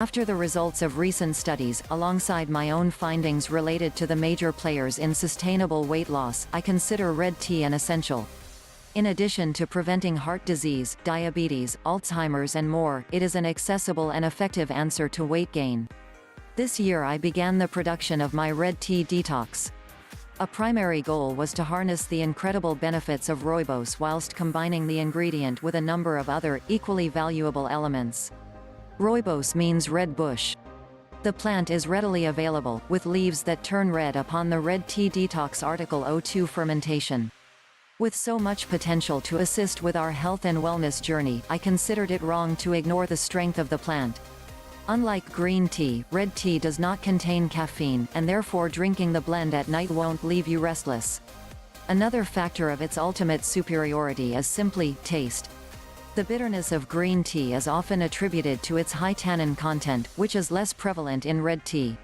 After the results of recent studies, alongside my own findings related to the major players in sustainable weight loss, I consider red tea an essential. In addition to preventing heart disease, diabetes, Alzheimer's and more, it is an accessible and effective answer to weight gain. This year I began the production of my red tea detox. A primary goal was to harness the incredible benefits of rooibos whilst combining the ingredient with a number of other, equally valuable elements. Rooibos means red bush. The plant is readily available, with leaves that turn red upon the red tea detox article O2 fermentation. With so much potential to assist with our health and wellness journey, I considered it wrong to ignore the strength of the plant. Unlike green tea, red tea does not contain caffeine, and therefore drinking the blend at night won't leave you restless. Another factor of its ultimate superiority is simply taste. The bitterness of green tea is often attributed to its high tannin content, which is less prevalent in red tea.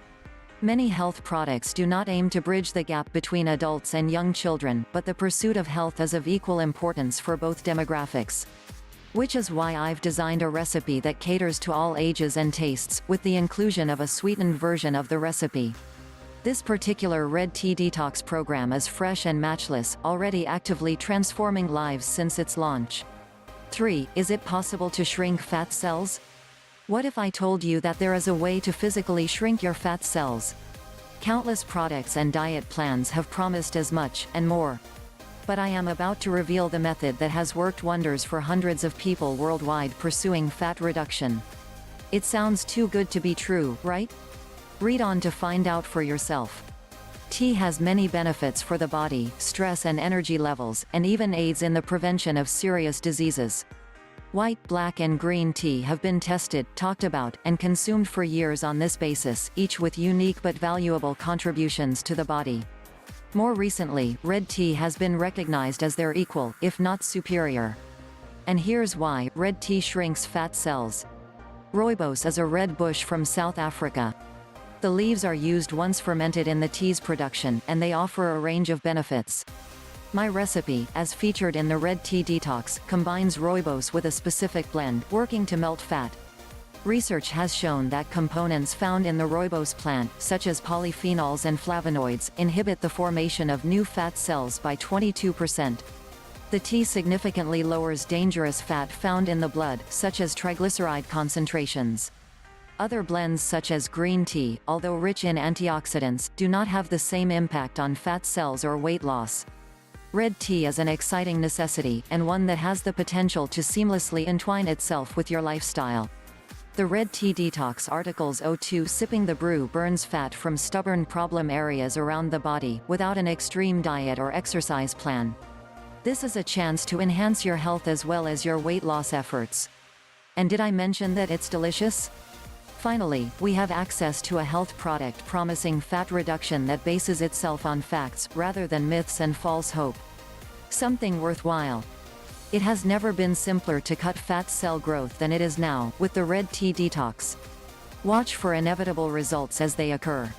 Many health products do not aim to bridge the gap between adults and young children, but the pursuit of health is of equal importance for both demographics. Which is why I've designed a recipe that caters to all ages and tastes, with the inclusion of a sweetened version of the recipe. This particular red tea detox program is fresh and matchless, already actively transforming lives since its launch. 3. Is it possible to shrink fat cells? What if I told you that there is a way to physically shrink your fat cells? Countless products and diet plans have promised as much, and more. But I am about to reveal the method that has worked wonders for hundreds of people worldwide pursuing fat reduction. It sounds too good to be true, right? Read on to find out for yourself. Tea has many benefits for the body, stress and energy levels, and even aids in the prevention of serious diseases. White, black and green tea have been tested, talked about, and consumed for years on this basis, each with unique but valuable contributions to the body. More recently, red tea has been recognized as their equal, if not superior. And here's why: red tea shrinks fat cells. Rooibos is a red bush from South Africa. The leaves are used once fermented in the tea's production, and they offer a range of benefits. My recipe, as featured in the red tea detox, combines rooibos with a specific blend, working to melt fat. Research has shown that components found in the rooibos plant, such as polyphenols and flavonoids, inhibit the formation of new fat cells by 22%. The tea significantly lowers dangerous fat found in the blood, such as triglyceride concentrations. Other blends such as green tea, although rich in antioxidants, do not have the same impact on fat cells or weight loss. Red tea is an exciting necessity, and one that has the potential to seamlessly entwine itself with your lifestyle. The red tea detox articles O2 sipping the brew burns fat from stubborn problem areas around the body, without an extreme diet or exercise plan. This is a chance to enhance your health as well as your weight loss efforts. And did I mention that it's delicious? Finally, we have access to a health product promising fat reduction that bases itself on facts, rather than myths and false hope. Something worthwhile. It has never been simpler to cut fat cell growth than it is now, with the red tea detox. Watch for inevitable results as they occur.